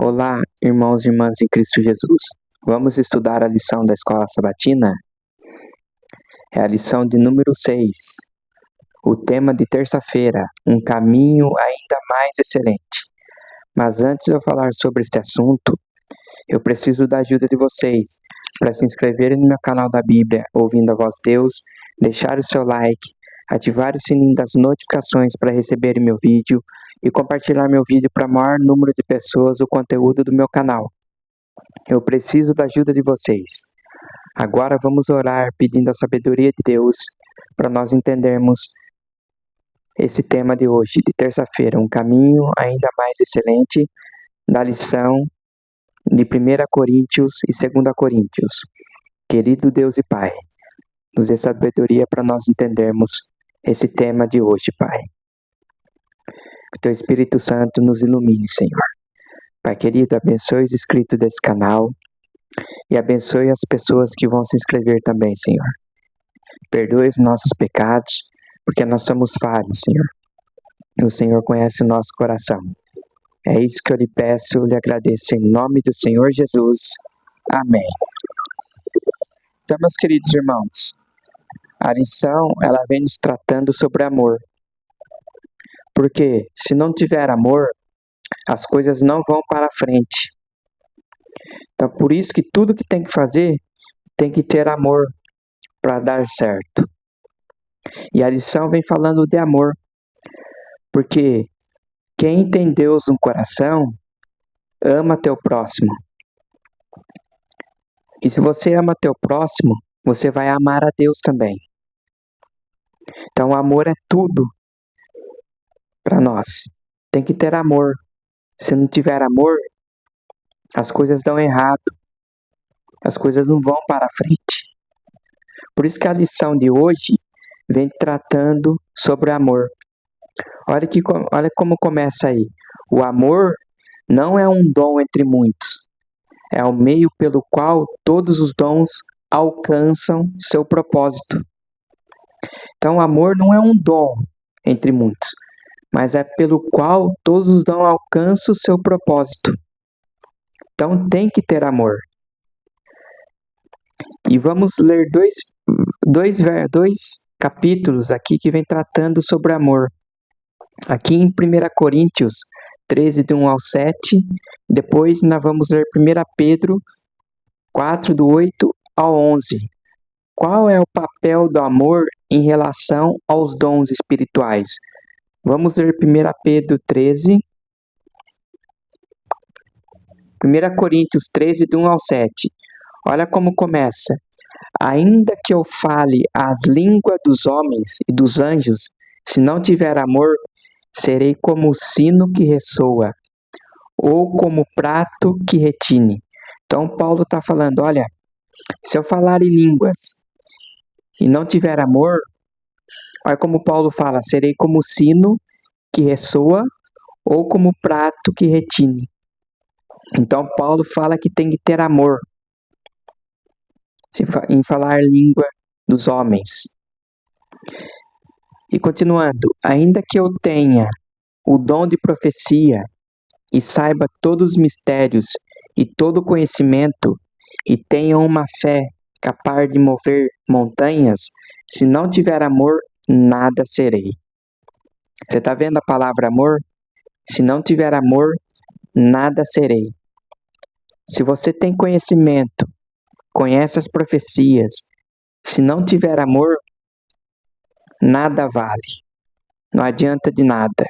Olá, irmãos e irmãs em Cristo Jesus. Vamos estudar a lição da Escola Sabatina? É a lição de número 6. O tema de terça-feira, um caminho ainda mais excelente. Mas antes de eu falar sobre este assunto, eu preciso da ajuda de vocês para se inscreverem no meu canal da Bíblia, ouvindo a voz de Deus, deixar o seu like, ativar o sininho das notificações para receberem meu vídeo e compartilhar meu vídeo para o maior número de pessoas o conteúdo do meu canal. Eu preciso da ajuda de vocês. Agora vamos orar pedindo a sabedoria de Deus para nós entendermos esse tema de hoje, de terça-feira, um caminho ainda mais excelente da lição de 1 Coríntios e 2 Coríntios. Querido Deus e Pai, nos dê sabedoria para nós entendermos esse tema de hoje, Pai. Que o Teu Espírito Santo nos ilumine, Senhor. Pai querido, abençoe os inscritos desse canal e abençoe as pessoas que vão se inscrever também, Senhor. Perdoe os nossos pecados, porque nós somos falhos, Senhor. E o Senhor conhece o nosso coração. É isso que eu lhe peço, lhe agradeço em nome do Senhor Jesus. Amém. Então, meus queridos irmãos, a lição, ela vem nos tratando sobre amor. Porque se não tiver amor, as coisas não vão para frente. Então, por isso que tudo que tem que fazer, tem que ter amor para dar certo. E a lição vem falando de amor. Porque quem tem Deus no coração, ama teu próximo. E se você ama teu próximo, você vai amar a Deus também. Então, o amor é tudo para nós. Tem que ter amor. Se não tiver amor, as coisas dão errado. As coisas não vão para frente. Por isso que a lição de hoje vem tratando sobre o amor. Olha como começa aí. O amor não é um dom entre muitos. É o meio pelo qual todos os dons alcançam seu propósito. Então, o amor não é um dom entre muitos, mas é pelo qual todos os dons alcançam seu propósito. Então, tem que ter amor. E vamos ler dois capítulos aqui que vem tratando sobre amor. Aqui em 1 Coríntios 13, do 1 ao 7. Depois nós vamos ler 1 Pedro 4, do 8 ao 11. Qual é o papel do amor em relação aos dons espirituais? Vamos ler 1 Pedro 13. 1 Coríntios 13, do 1 ao 7. Olha como começa. Ainda que eu fale as línguas dos homens e dos anjos, se não tiver amor, serei como o sino que ressoa, ou como o prato que retine. Então, Paulo está falando, olha, se eu falar em línguas e não tiver amor, olha como Paulo fala, serei como o sino que ressoa, ou como o prato que retine. Então, Paulo fala que tem que ter amor em falar a língua dos homens. E continuando, ainda que eu tenha o dom de profecia e saiba todos os mistérios e todo o conhecimento e tenha uma fé capaz de mover montanhas, se não tiver amor, nada serei. Você está vendo a palavra amor? Se não tiver amor, nada serei. Se você tem conhecimento, conhece as profecias, se não tiver amor, nada vale. Não adianta de nada.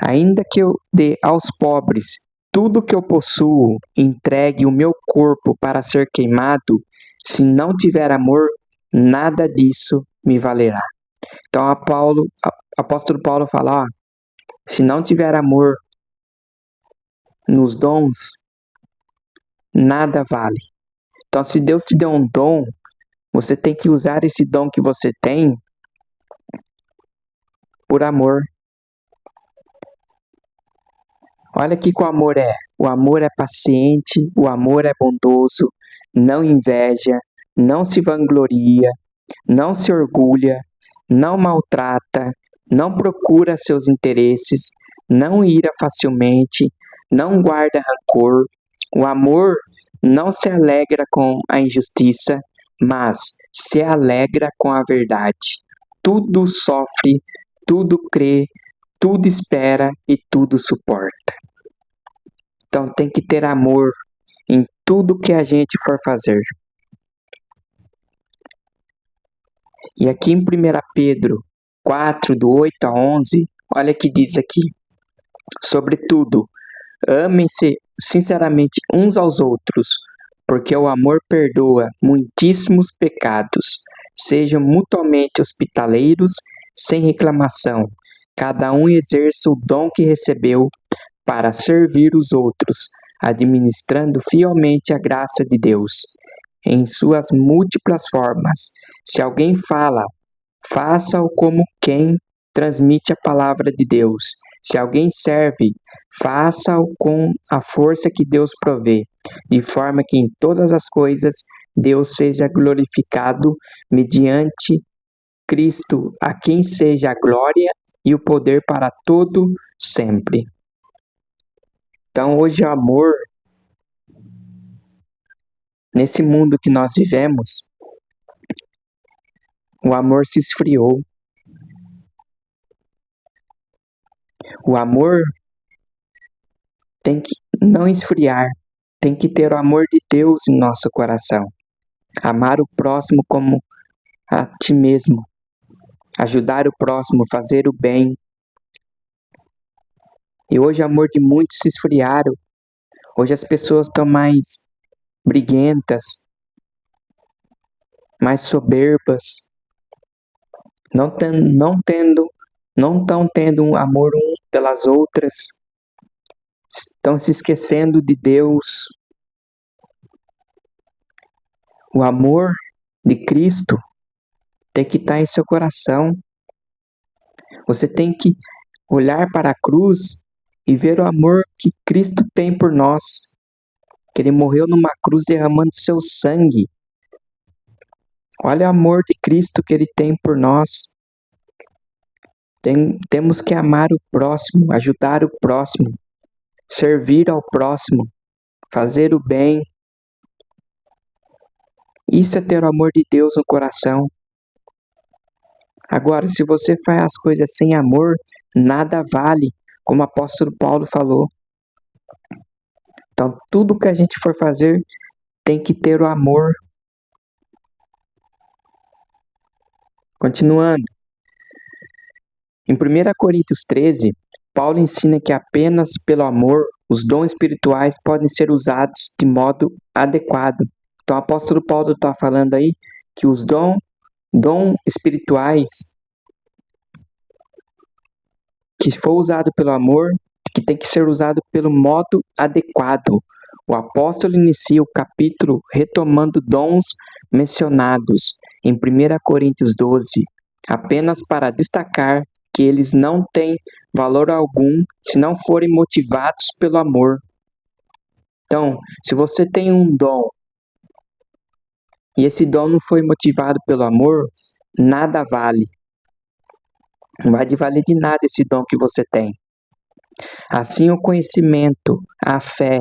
Ainda que eu dê aos pobres tudo que eu possuo, entregue o meu corpo para ser queimado, se não tiver amor, nada disso me valerá. Então, o apóstolo Paulo fala, se não tiver amor nos dons, nada vale. Então, se Deus te deu um dom, você tem que usar esse dom que você tem por amor. Olha que o amor é. O amor é paciente, o amor é bondoso, não inveja, não se vangloria, não se orgulha, não maltrata, não procura seus interesses, não ira facilmente, não guarda rancor. O amor não se alegra com a injustiça, mas se alegra com a verdade. Tudo sofre, tudo crê, tudo espera e tudo suporta. Então tem que ter amor em tudo que a gente for fazer. E aqui em 1 Pedro 4, do 8 a 11, olha que diz aqui. Sobretudo, amem-se sinceramente uns aos outros, porque o amor perdoa muitíssimos pecados. Sejam mutuamente hospitaleiros, sem reclamação. Cada um exerça o dom que recebeu para servir os outros, administrando fielmente a graça de Deus em suas múltiplas formas. Se alguém fala, faça-o como quem transmite a palavra de Deus. Se alguém serve, faça-o com a força que Deus provê, de forma que em todas as coisas Deus seja glorificado mediante Cristo, a quem seja a glória e o poder para todo sempre. Então, hoje o amor, nesse mundo que nós vivemos, o amor se esfriou. O amor tem que não esfriar, tem que ter o amor de Deus em nosso coração. Amar o próximo como a ti mesmo. Ajudar o próximo, fazer o bem. E hoje o amor de muitos se esfriaram. Hoje as pessoas estão mais briguentas, mais soberbas. Não estão tendo um amor um pelas outras. Estão se esquecendo de Deus. O amor de Cristo tem que estar em seu coração. Você tem que olhar para a cruz e ver o amor que Cristo tem por nós. Que Ele morreu numa cruz derramando seu sangue. Olha o amor de Cristo que Ele tem por nós. Temos que amar o próximo, ajudar o próximo, servir ao próximo, fazer o bem. Isso é ter o amor de Deus no coração. Agora, se você faz as coisas sem amor, nada vale, como o apóstolo Paulo falou. Então, tudo que a gente for fazer tem que ter o amor. Continuando. Em 1 Coríntios 13, Paulo ensina que apenas pelo amor os dons espirituais podem ser usados de modo adequado. Então, o apóstolo Paulo está falando aí que os dons espirituais que for usado pelo amor, que tem que ser usado pelo modo adequado. O apóstolo inicia o capítulo retomando dons mencionados em 1 Coríntios 12, apenas para destacar que eles não têm valor algum se não forem motivados pelo amor. Então, se você tem um dom e esse dom não foi motivado pelo amor, nada vale. Não vai valer de nada esse dom que você tem. Assim, o conhecimento, a fé,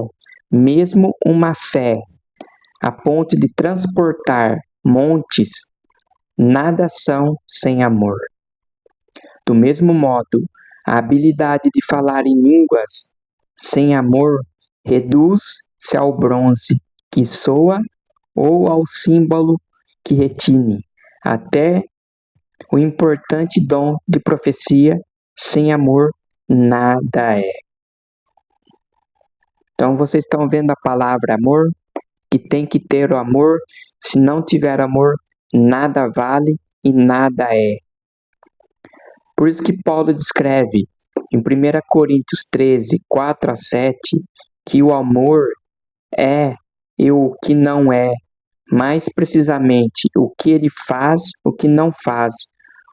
mesmo uma fé a ponto de transportar montes, nada são sem amor. Do mesmo modo, a habilidade de falar em línguas sem amor reduz-se ao bronze que soa ou ao símbolo que retine. Até o importante dom de profecia sem amor nada é. Então vocês estão vendo a palavra amor? Que tem que ter o amor. Se não tiver amor, nada vale e nada é. Por isso que Paulo descreve em 1 Coríntios 13, 4 a 7, que o amor é e o que não é, mais precisamente o que ele faz, o que não faz.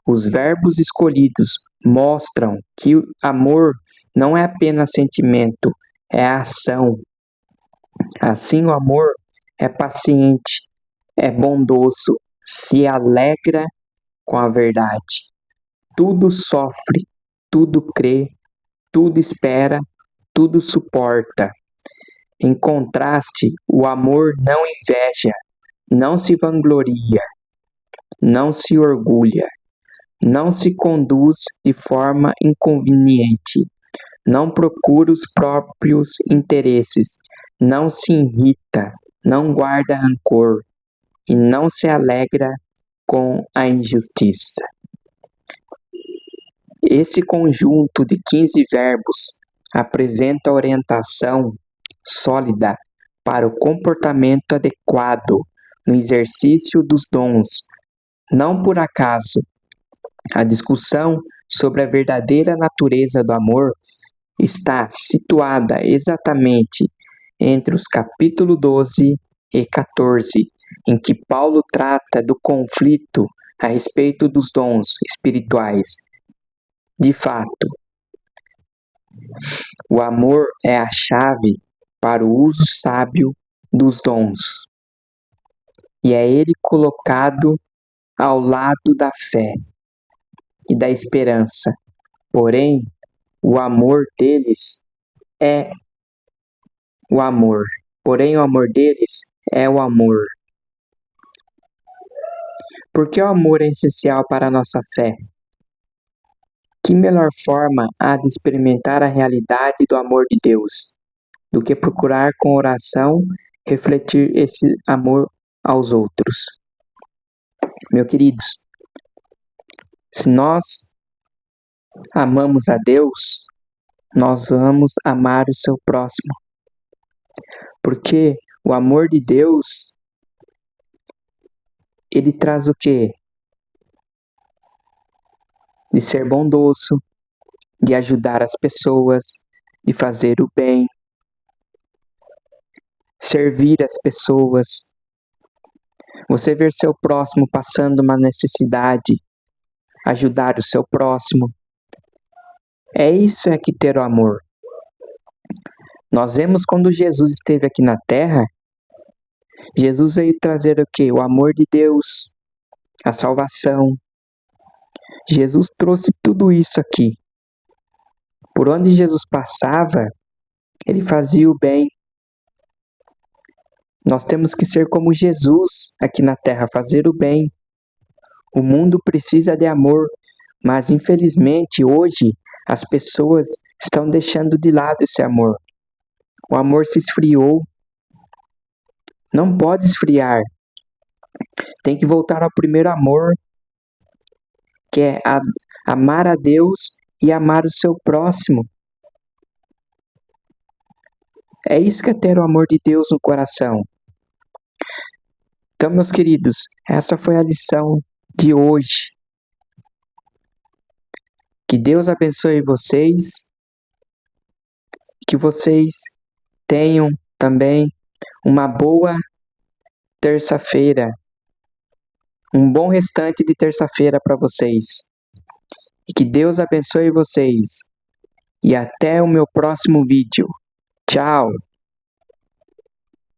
Os verbos escolhidos mostram que o amor não é apenas sentimento, é ação. Assim, o amor é paciente, é bondoso, se alegra com a verdade. Tudo sofre, tudo crê, tudo espera, tudo suporta. Em contraste, o amor não inveja, não se vangloria, não se orgulha, não se conduz de forma inconveniente, não procura os próprios interesses, não se irrita, não guarda rancor e não se alegra com a injustiça. Esse conjunto de 15 verbos apresenta orientação sólida para o comportamento adequado no exercício dos dons. Não por acaso, a discussão sobre a verdadeira natureza do amor está situada exatamente entre os capítulos 12 e 14, em que Paulo trata do conflito a respeito dos dons espirituais. De fato, o amor é a chave para o uso sábio dos dons, e é ele colocado ao lado da fé e da esperança. Porém, o amor deles é o amor. Porém, o amor deles é o amor. Porque o amor é essencial para a nossa fé. Que melhor forma há de experimentar a realidade do amor de Deus do que procurar com oração refletir esse amor aos outros? Meus queridos, se nós amamos a Deus, nós vamos amar o seu próximo. Porque o amor de Deus, ele traz o quê? De ser bondoso, de ajudar as pessoas, de fazer o bem, servir as pessoas. Você ver seu próximo passando uma necessidade, ajudar o seu próximo. É isso que ter o amor. Nós vemos quando Jesus esteve aqui na terra, Jesus veio trazer o quê? O amor de Deus, a salvação. Jesus trouxe tudo isso aqui. Por onde Jesus passava, ele fazia o bem. Nós temos que ser como Jesus aqui na terra, fazer o bem. O mundo precisa de amor, mas infelizmente hoje as pessoas estão deixando de lado esse amor. O amor se esfriou. Não pode esfriar. Tem que voltar ao primeiro amor, que é amar a Deus e amar o seu próximo. É isso que é ter o amor de Deus no coração. Então, meus queridos, essa foi a lição de hoje. Que Deus abençoe vocês. Que vocês tenham também uma boa terça-feira. Um bom restante de terça-feira para vocês. E que Deus abençoe vocês. E até o meu próximo vídeo. Tchau!